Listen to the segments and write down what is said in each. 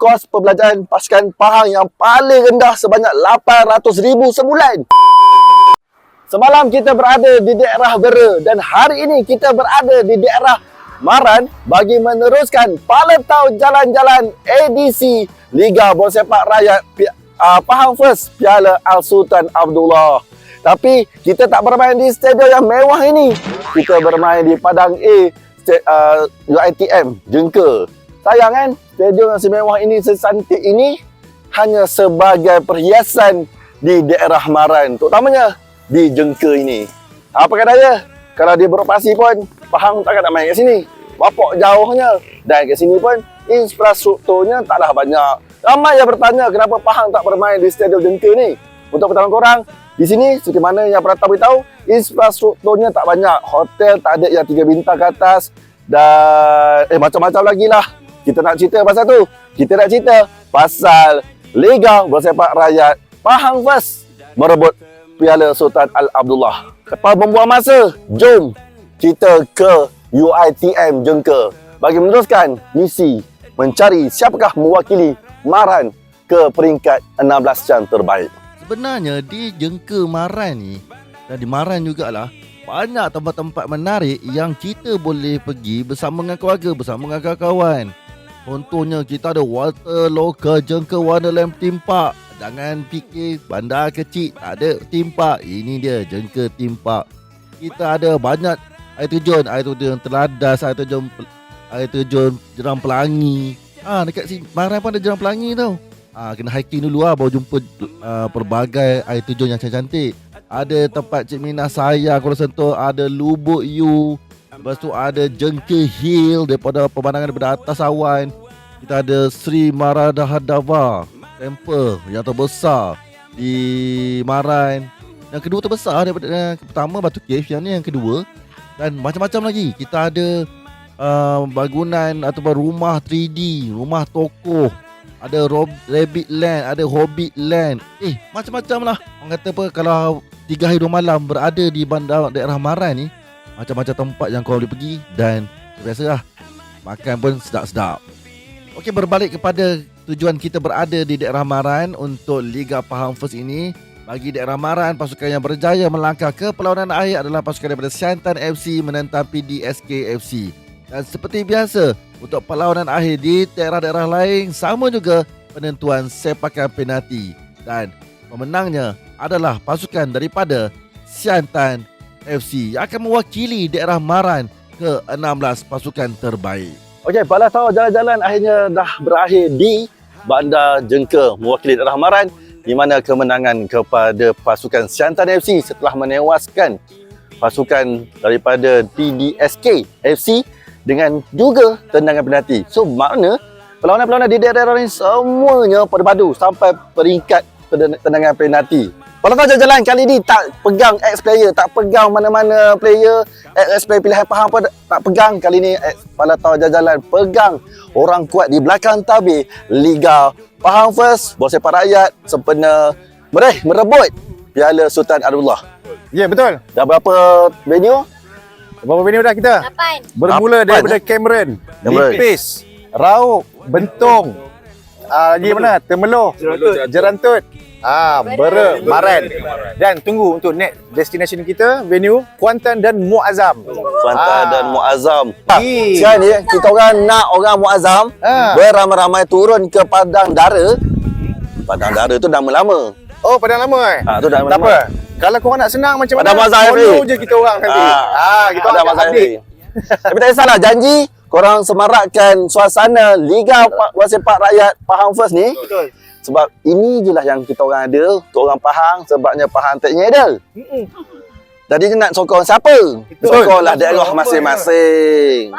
kos pembelajaran pasukan Pahang yang paling rendah sebanyak 800,000 sebulan. Semalam kita berada di daerah Bera dan hari ini kita berada di daerah Maran bagi meneruskan Paletau Jalan-Jalan edisi Liga Bola Sepak Rakyat Pahang First Piala Al-Sultan Abdullah. Tapi kita tak bermain di stadium yang mewah ini. Kita bermain di Padang A UiTM Jengka. Sayang kan, stadium yang semewah ini, secantik ini hanya sebagai perhiasan di daerah Maran, terutamanya di Jengka ini. Apa kata dia? Kalau dia beroperasi pun Pahang takkan nak main kat sini. Bapak jauhnya. Dan kat sini pun infrastrukturnya taklah banyak. Ramai yang bertanya kenapa Pahang tak bermain di stadium Jengka ni. Untuk pengetahuan korang, di sini seperti mana yang Prata beritahu, infrastrukturnya tak banyak. Hotel tak ada yang 3 bintang ke atas dan macam-macam lagi lah. Kita nak cerita pasal tu. Kita nak cerita pasal Liga Bola Sepak Rakyat Pahang First merebut Piala Sultan Al-Abdullah. Tanpa membuang masa, jom kita ke UiTM Jengka bagi meneruskan misi mencari siapakah mewakili Maran ke peringkat 16 yang terbaik. Sebenarnya di Jengka Maran ni dan di Maran jugalah banyak tempat-tempat menarik yang kita boleh pergi bersama dengan keluarga, bersama dengan kawan-kawan. Contohnya kita ada Water Local Jengka Wonderland Theme Park. Jangan fikir bandar kecil tak ada theme park. Ini dia Jengka Theme Park. Kita ada banyak air terjun Teladas, air terjun Jerang Pelangi. Dekat sini Maran pun ada Jerang Pelangi tau. Kena hiking dulu baru jumpa pelbagai air terjun yang cantik. Ada tempat Cik Minah Sayang Kuala Sentul, ada Lubuk U. Lepas tu ada Jengka Hill daripada pemandangan daripada atas awan. Kita ada Sri Maradahadava Temple yang terbesar di Maran. Yang kedua terbesar daripada yang pertama Batu Cave, yang ni yang kedua. Dan macam-macam lagi. Kita ada bangunan ataupun rumah 3D, rumah tokoh. Ada Rabbit Land, ada Hobbit Land. Macam-macam lah. Orang kata apa, kalau 3 hari 2 malam berada di bandar daerah Maran ni, macam-macam tempat yang kau boleh pergi. Dan biasalah, makan pun sedap-sedap. Okey, berbalik kepada tujuan kita berada di daerah Maran untuk Liga Pahang First ini. Bagi daerah Maran, pasukan yang berjaya melangkah ke perlawanan akhir adalah pasukan daripada Siantan FC menentang PDSK FC. Dan seperti biasa, untuk perlawanan akhir di daerah-daerah lain, sama juga penentuan sepakan penalti. Dan pemenangnya adalah pasukan daripada Siantan FC yang akan mewakili daerah Maran ke 16 pasukan terbaik. Okey, Paletau Jalan-Jalan akhirnya dah berakhir di Bandar Jengka mewakili daerah Maran, di mana kemenangan kepada pasukan Siantan FC setelah menewaskan pasukan daripada PDSK FC dengan juga tendangan penalti. So makna perlawanan-perlawanan di daerah lain semuanya perpadu sampai peringkat tendangan penalti. Paletau Jalan-Jalan kali ni tak pegang ex-player, tak pegang mana-mana player, ex-player pilihan Pahang pun tak pegang. Kali ni Paletau Jalan-Jalan pegang orang kuat di belakang tabir Liga Pahang First Bola Sepak Rakyat sempena meraih merebut Piala Sultan Abdullah. Ya, betul. Dah berapa venue? Berapa venue dah kita? 8. Bermula daripada Cameron, Lipis, Rauk, Bentong, lagi mana? Temeloh, Jerantut, Bera, Maran. Dan tunggu untuk next destination kita, venue Kuantan dan Muazzam. Kuantan dan Muazzam. Yes. Sekarang ni kita orang nak orang Muazzam beramai-ramai turun ke Padang Dara. Padang Dara tu nama lama. Oh, Padang Lama Tu dah tak apa. Kalau korang nak senang macam Padang mana, Mazhar follow je kita orang nanti. Kita Padang orang Mazhar update. Tapi tak kisahlah, janji korang semarakkan suasana Liga Bola Sepak Rakyat Pahang First ni. Betul. Sebab ini je lah yang kita orang ada untuk orang Pahang, sebabnya Pahang tak idol. Jadi nak sokong siapa? Sokonglah daerah masing-masing.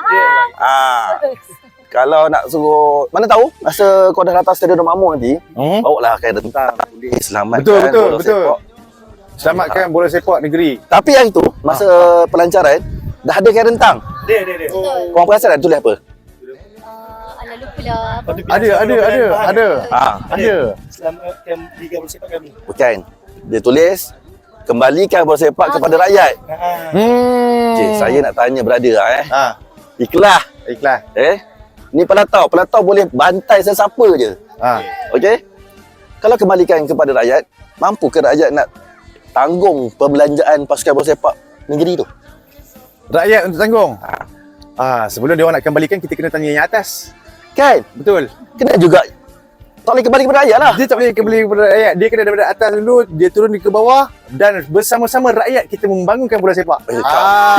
Kalau nak suruh, mana tahu masa kau dah datang Stadium Makmur nanti, bawa lah kain rentang, tulis selamatkan bola sepak. Selamatkan bola sepak negeri. Tapi hari tu masa pelancaran dah ada kain rentang. Dia. Korang perasan tak tulis apa? Alah lupa lah. Ada. Selamatkan Liga Bola Sepak kami. Bukan. Dia tulis kembalikan bola sepak kepada rakyat. Cik, saya nak tanya berada Ikhlas. Ikhlas. Ni pelatau boleh bantai sesiapa je. Okey? Kalau kembalikan kepada rakyat, mampu ke rakyat nak tanggung perbelanjaan pasukan bola sepak negeri tu? Rakyat untuk tanggung. Sebelum dia orang nak kembalikan, kita kena tanya yang atas. Kan? Betul. Kena juga tak boleh kembali kepada rakyat lah. Dia tak boleh kembali kepada rakyat. Dia kena daripada atas dulu, dia turun ke bawah dan bersama-sama rakyat kita membangunkan bola sepak.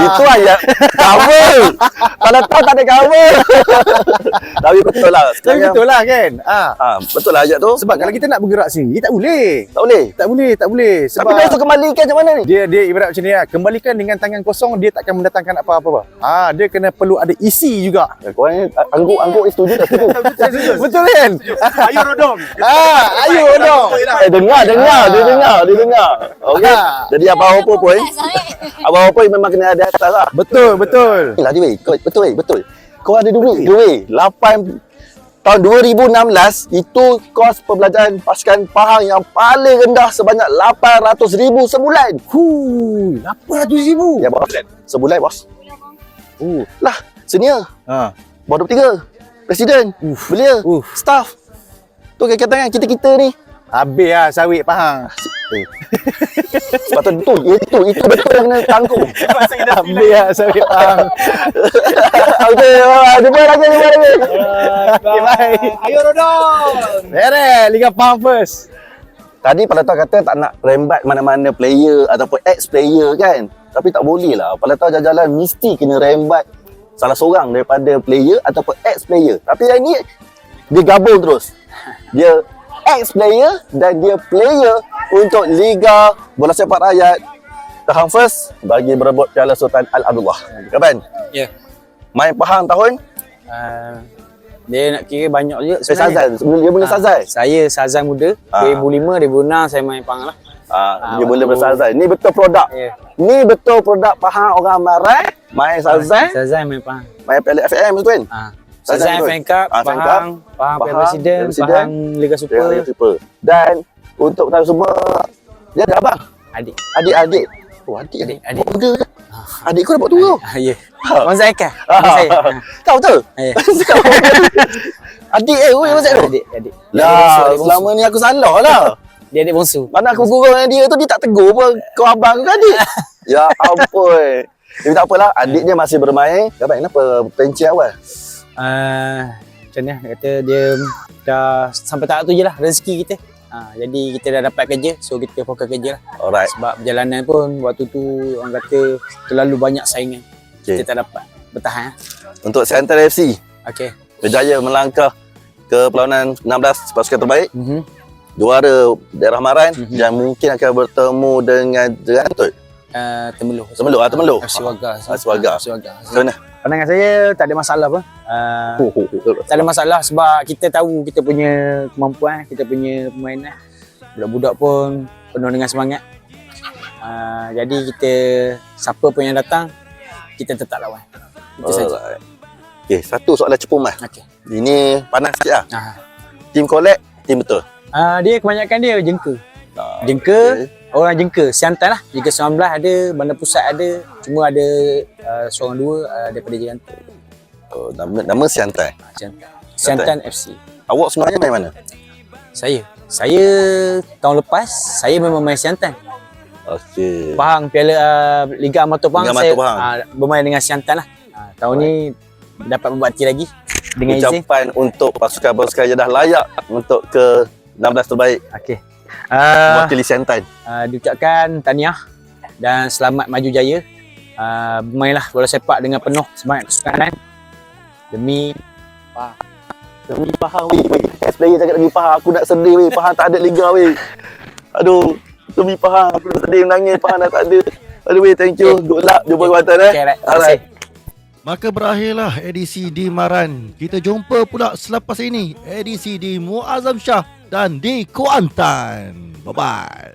Itu ayat cover. Kalau tahu tak ada cover. Tapi betul lah. Tapi betul lah kan? Betul lah ayat tu. Sebab kalau kita nak bergerak sendiri, tak boleh. Tak boleh. Tak boleh. Sebab Tapi dia suruh kembalikan macam mana ni? dia ibarat macam ni lah. Kembalikan dengan tangan kosong, dia takkan mendatangkan apa-apa. Dia kena perlu ada isi juga. Korang angguk setuju tak setuju? Betul kan? Ayo Rodong. Ayo dong. Dia dengar. Okey. Jadi apa-apa pun, apa-apa memang kena ada atas lah. Betul. Lah dia betul. Kau ada duit. 8 tahun 2016 itu kos perbelanjaan pasukan Pahang yang paling rendah sebanyak 800,000 sebulan. 800,000. Ya bos. Sebulan bos. Lah, senior. Baru 23. Presiden. Belia. Staff. Tu kata-kata kita ni. Habis lah sawit Pahang. Sebab tu itu betul yang kena tanggung. Habis lah sawit Pahang. Okey, jumpa lagi. Okay, bye. Ayo Rodong. Beres, Liga Pahang first. Tadi pelatau kata tak nak rembat mana-mana player ataupun ex-player kan. Tapi tak boleh lah. Pelatau jalan-jalan mesti kena rembat salah seorang daripada player ataupun ex-player. Tapi yang ni dia gabung terus. Dia ex-player dan dia player untuk Liga Bola Sepak Rakyat Pahang First bagi berebut Piala Sultan Al-Abdullah. Kapan? Ya. Main Pahang tahun? Dia nak kira banyak juga Sazan. Dia mula Sazan. Saya Sazan muda. 2005, 2006 saya main Pahang lah. Dia boleh bersazan. Ni betul produk. Ya. Ni betul produk Pahang orang Marai. Main Sazan. Sazan main Pahang. Main Piala FM tu kan? Sazan betul. FN Cup, Pahang Piala Presiden, Pahang Liga Super. Super. Dan untuk tahu semua, dia ada abang. Adik. Adik. Oh, adik. Muda ke? Adik kau dapat tua. Ya. Orang saya kan? Saya. Tahu tu? Ya. Adik macam tu? Adik. Lah, selama ni aku salah lah. Dia adik bongsu. Mana aku gurau dengan dia tu, dia tak tegur pun. Kau abang ke adik? Ya ampun. Tapi tak apalah, adik dia masih bermain. Kenapa pencet awal? Macam ni nak kata dia dah sampai tahap tu je lah rezeki kita. Jadi kita dah dapat kerja, so kita fokus kerja lah. Alright. Sebab perjalanan pun waktu tu orang kata terlalu banyak saingan. Kita tak dapat bertahan. Untuk Siantar FC, berjaya melangkah ke perlawanan 16 pasukan terbaik. Juara daerah Maran dan mungkin akan bertemu dengan Jerantut. Temeloh. FC Warga. Macam mana? Pandangan saya tak ada masalah pun. Tak ada masalah sebab kita tahu kita punya kemampuan, kita punya permainan. Budak-budak pun penuh dengan semangat. Jadi kita, siapa pun yang datang, kita tetap lawan. Itu saja. Okey, satu soalan cepuman. Ini panas sikit lah. Team collect, team betul. Dia kebanyakan dia jengka. Orang jengka, Siantan lah. Liga 19 ada, Bandar Pusat ada. Cuma ada seorang dua daripada Jerantut. Nama Siantan. Siantan FC. Awak sebenarnya main mana? Saya tahun lepas, saya memang main Siantan. Okey. Pahang, Piala Liga Amatur Pahang, saya bermain dengan Siantan lah. Tahun ni dapat berbakti lagi dengan izin. Ucapan untuk pasukan-pasukan yang dah layak untuk ke 16 terbaik. Mewakili Siantan. Diucapkan tahniah dan selamat maju jaya. Bermainlah bola sepak dengan penuh semangat kesukaran demi Pahang weh. Ex-player cakap demi Pahang. Aku nak sedih weh. Pahang tak ada liga weh. Aduh, demi Pahang aku nak sedih menangis. Pahang dah tak ada. Aduh weh, thank you. Good luck. Jumpa Kuantan Alright. Maka berakhirlah edisi di Maran. Kita jumpa pula selepas ini edisi di Muazzam Shah dan di Kuantan. Bye-bye.